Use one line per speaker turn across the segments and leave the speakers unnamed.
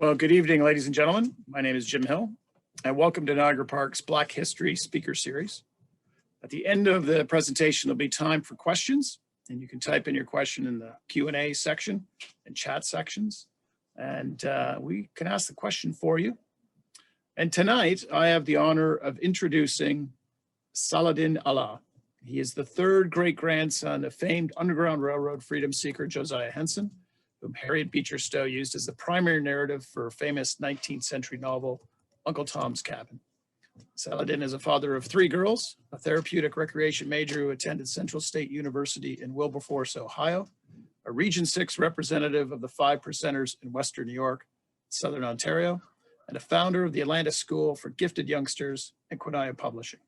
Well, good evening, ladies and gentlemen. My name is Jim Hill, and welcome to Niagara Parks Black History Speaker Series. At the end of the presentation, there'll be time for questions, and you can type in your question in the Q&A section and chat sections, and we can ask the question for you. And tonight, I have the honor of introducing SaladinAllah. He is the third great-grandson of famed Underground Railroad freedom seeker Josiah Henson, whom Harriet Beecher Stowe used as the primary narrative for her famous 19th century novel, Uncle Tom's Cabin. Saladin is a father of three girls, a therapeutic recreation major who attended Central State University in Wilberforce, Ohio, a Region 6 representative of the 5 Percenters in Western New York, Southern Ontario, and a founder of the Atlantis School for Gifted Youngsters and Quinaya Publishing.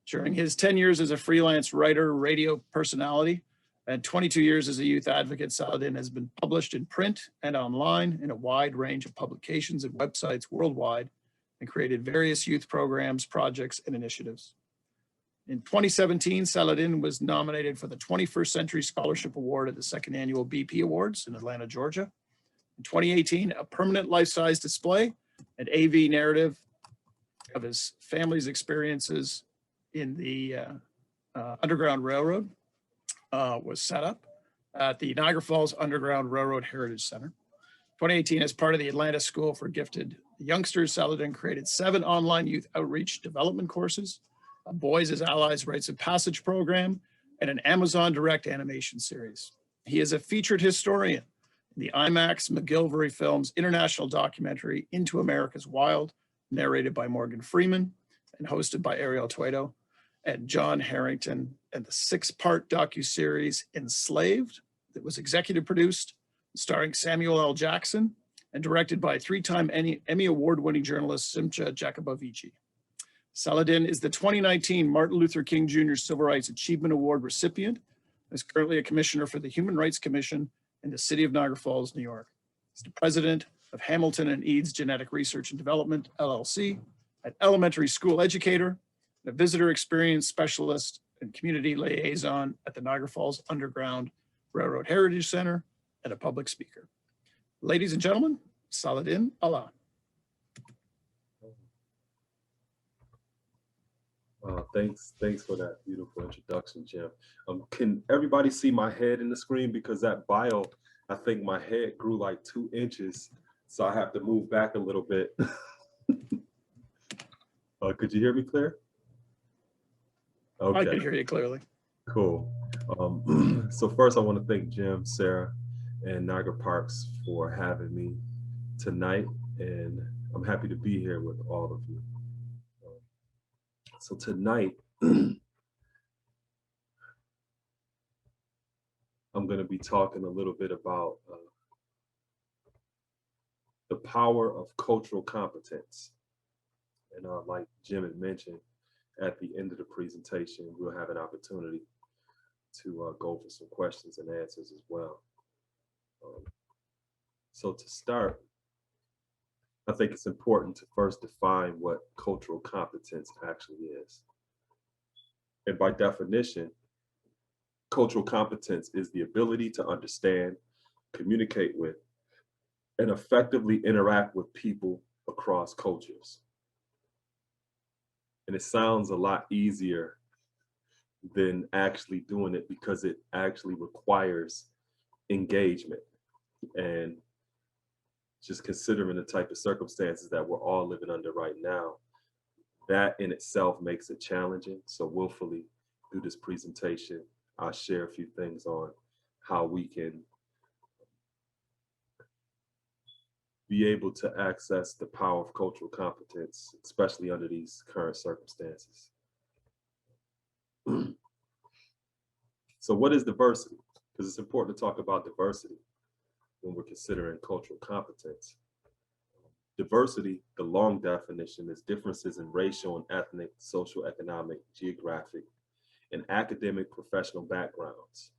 During his 10 years as a freelance writer, radio personality, and 22 years as a youth advocate, Saladin has been published in print and online in a wide range of publications and websites worldwide and created various youth programs, projects, and initiatives. In 2017, Saladin was nominated for the 21st Century Scholarship Award at the second annual BP Awards in Atlanta, Georgia. In 2018, a permanent life-size display and AV narrative of his family's experiences in the Underground Railroad was set up at the Niagara Falls Underground Railroad Heritage Center. 2018, as part of the Atlantis School for Gifted Youngsters, Saladin created 7 online youth outreach development courses, a Boys as Allies Rites of Passage program, and an Amazon Direct animation series. He is a featured historian in the IMAX McGillivray Films international documentary Into America's Wild, narrated by Morgan Freeman and hosted by Ariel Tuedo and John Harrington, and the 6-part docuseries Enslaved that was executive produced, starring Samuel L. Jackson and directed by 3-time Emmy Award-winning journalist Simcha Jacobovici. Saladin is the 2019 Martin Luther King Jr. Civil Rights Achievement Award recipient and is currently a commissioner for the Human Rights Commission in the city of Niagara Falls, New York. He's the president of Hamilton and Eads Genetic Research and Development, LLC, an elementary school educator, a visitor experience specialist and community liaison at the Niagara Falls Underground Railroad Heritage Center, and a public speaker. Ladies and gentlemen, SaladinAllah.
Thanks for that beautiful introduction, Jim. Can everybody see my head in the screen? Because that bio, I think my head grew like 2 inches, so I have to move back a little bit. Could you hear me clear? Okay.
I can hear you clearly.
Cool. So first I want to thank Jim, Sarah, and Niagara Parks for having me tonight, and I'm happy to be here with all of you. So tonight, I'm going to be talking a little bit about the power of cultural competence. And like Jim had mentioned, at the end of the presentation, we'll have an opportunity to go for some questions and answers as well. So to start, I think it's important to first define what cultural competence actually is. And by definition, cultural competence is the ability to understand, communicate with, and effectively interact with people across cultures. And it sounds a lot easier than actually doing it because it actually requires engagement. And just considering the type of circumstances that we're all living under right now, that in itself makes it challenging. So willfully through this presentation, I'll share a few things on how we can be able to access the power of cultural competence, especially under these current circumstances. So what is diversity? Because it's important to talk about diversity when we're considering cultural competence. Diversity, the long definition, is differences in racial and ethnic, social, economic, geographic, and academic professional backgrounds.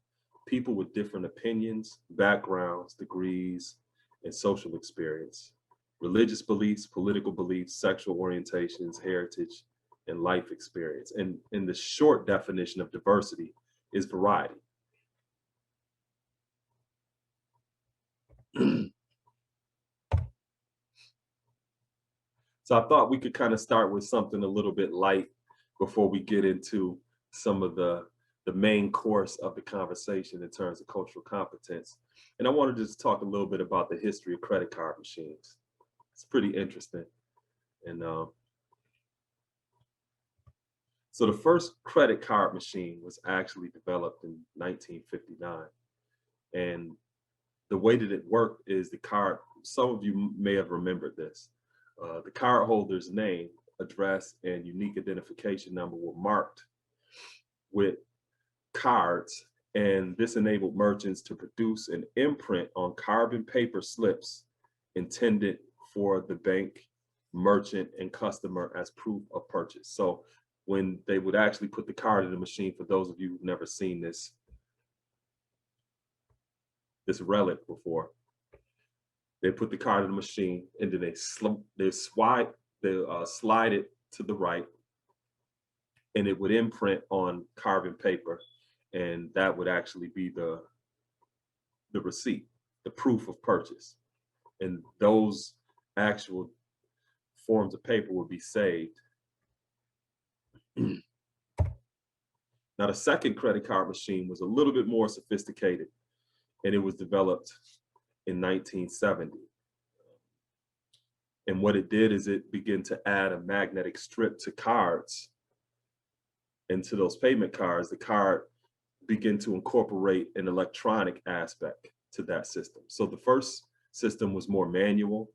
People with different opinions, backgrounds, degrees, and social experience, religious beliefs, political beliefs, sexual orientations, heritage, and life experience. And in the short definition of diversity is variety. So I thought we could kind of start with something a little bit light before we get into some of the main course of the conversation in terms of cultural competence. And I want to just talk a little bit about the history of credit card machines. It's pretty interesting. And so the first credit card machine was actually developed in 1959. And the way that it worked is the card, some of you may have remembered this. The card holder's name, address, and unique identification number were marked with cards, and this enabled merchants to produce an imprint on carbon paper slips intended for the bank, merchant, and customer as proof of purchase. So when they would actually put the card in the machine, for those of you who've never seen this relic before, they put the card in the machine and then they slide it to the right, and it would imprint on carbon paper, and that would actually be the receipt, the proof of purchase. And those actual forms of paper would be saved. Now, the second credit card machine was a little bit more sophisticated, and it was developed in 1970. And what it did is it began to add a magnetic strip to cards. And to those payment cards, the card began to incorporate an electronic aspect to that system. So the first system was more manual,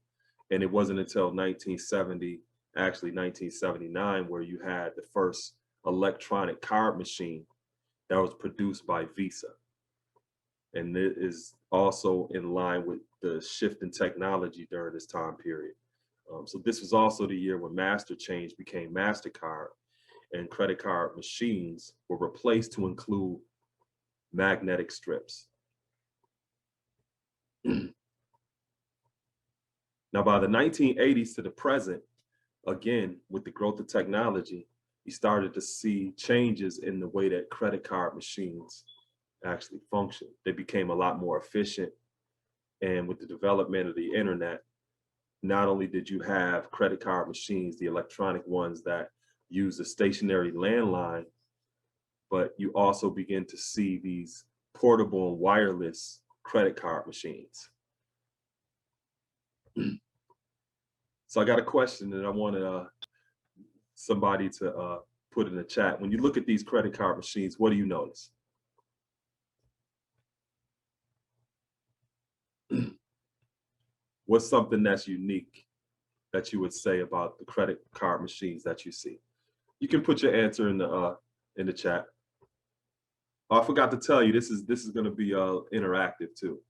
and it wasn't until 1970, actually 1979, where you had the first electronic card machine that was produced by Visa. And it is also in line with the shift in technology during this time period. So this was also the year when Master Change became MasterCard, and credit card machines were replaced to include magnetic strips. Now, by the 1980s to the present, again, with the growth of technology, you started to see changes in the way that credit card machines actually function. They became a lot more efficient. And with the development of the internet, not only did you have credit card machines, the electronic ones that use a stationary landline, but you also begin to see these portable and wireless credit card machines. So I got a question that I wanted somebody to put in the chat. When you look at these credit card machines, what do you notice? What's something that's unique that you would say about the credit card machines that you see? You can put your answer in the chat. Oh, I forgot to tell you, this is going to be interactive too.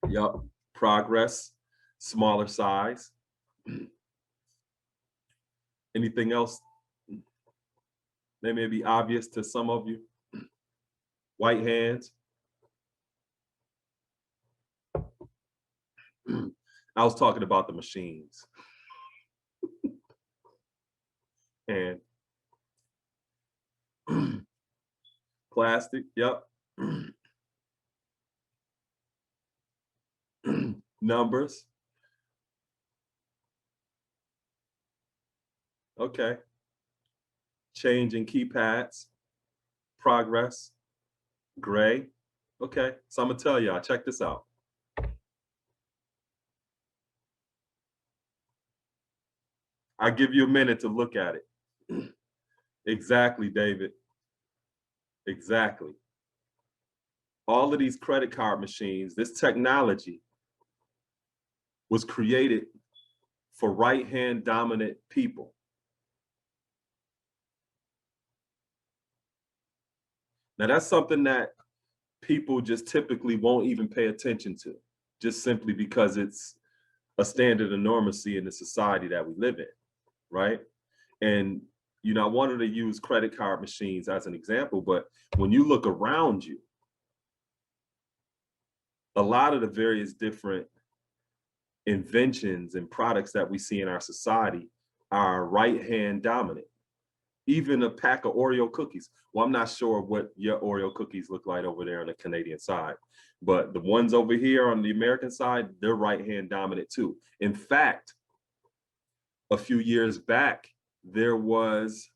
Yup, progress, smaller size. Anything else that may be obvious to some of you? White hands. I was talking about the machines. And plastic, yep. Numbers. Okay. Changing keypads. Progress. Gray. Okay, so I'm gonna tell y'all, check this out. I give you a minute to look at it. Exactly, David. Exactly. All of these credit card machines, this technology was created for right-hand dominant people. Now that's something that people just typically won't even pay attention to, just simply because it's a standard of normacy in the society that we live in, right? And you know, I wanted to use credit card machines as an example, but when you look around you, a lot of the various different inventions and products that we see in our society are right-hand dominant. even a pack of Oreo cookies. Well, I'm not sure what your Oreo cookies look like over there on the Canadian side, but the ones over here on the American side, they're right-hand dominant too. In fact, a few years back, there was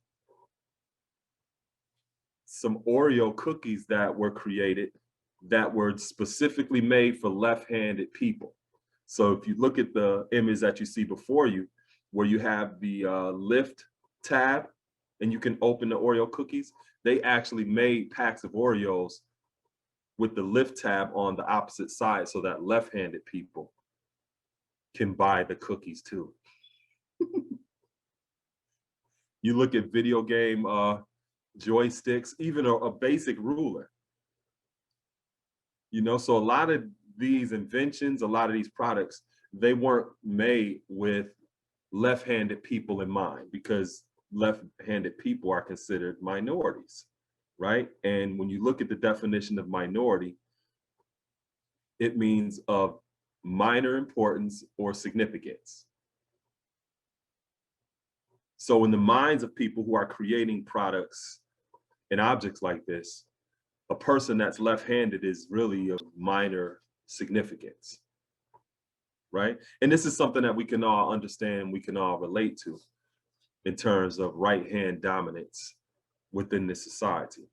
some Oreo cookies that were created that were specifically made for left-handed people. So if you look at the image that you see before you, where you have the lift tab and you can open the Oreo cookies, they actually made packs of Oreos with the lift tab on the opposite side so that left-handed people can buy the cookies too. You look at video game joysticks, even a basic ruler. You know, so a lot of these inventions, a lot of these products, they weren't made with left-handed people in mind, because left-handed people are considered minorities, right? And when you look at the definition of minority, it means of minor importance or significance. So in the minds of people who are creating products and objects like this, a person that's left-handed is really of minor significance, right? And this is something that we can all understand, we can all relate to in terms of right-hand dominance within this society.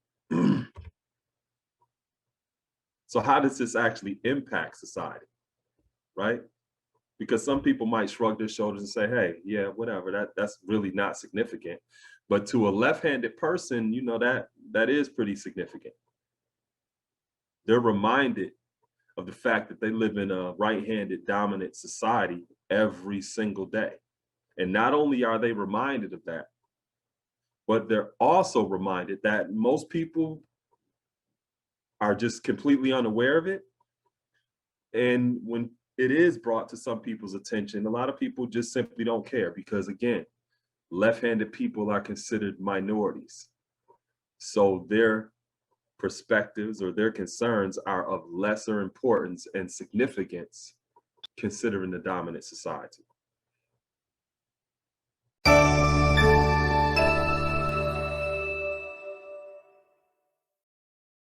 So how does this actually impact society, right? Because some people might shrug their shoulders and say, hey, yeah, whatever, that's really not significant. But to a left-handed person, you know, that is pretty significant. They're reminded of the fact that they live in a right-handed dominant society every single day. And not only are they reminded of that, but they're also reminded that most people are just completely unaware of it. And when it is brought to some people's attention, a lot of people just simply don't care, because again, left-handed people are considered minorities. So their perspectives or their concerns are of lesser importance and significance considering the dominant society.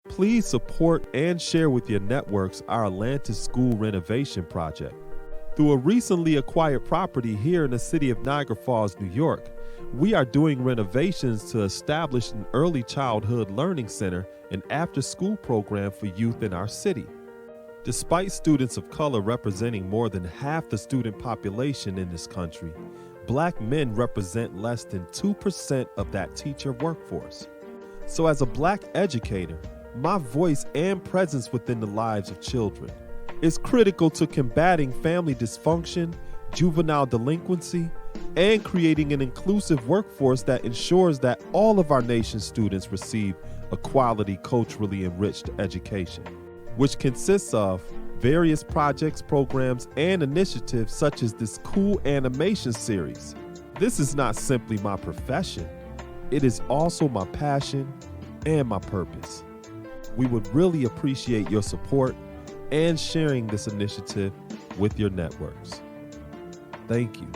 Please support and share with your networks our Atlantis School Renovation Project. Through a recently acquired property here in the city of Niagara Falls, New York, we are doing renovations to establish an early childhood learning center and after-school program for youth in our city. Despite students of color representing more than half the student population in this country, Black men represent less than 2% of that teacher workforce. So as a Black educator, my voice and presence within the lives of children is critical to combating family dysfunction, juvenile delinquency, and creating an inclusive workforce that ensures that all of our nation's students receive a quality, culturally enriched education, which consists of various projects, programs, and initiatives such as this cool animation series. This is not simply my profession, it is also my passion and my purpose. We would really appreciate your support and sharing this initiative with your networks. Thank you.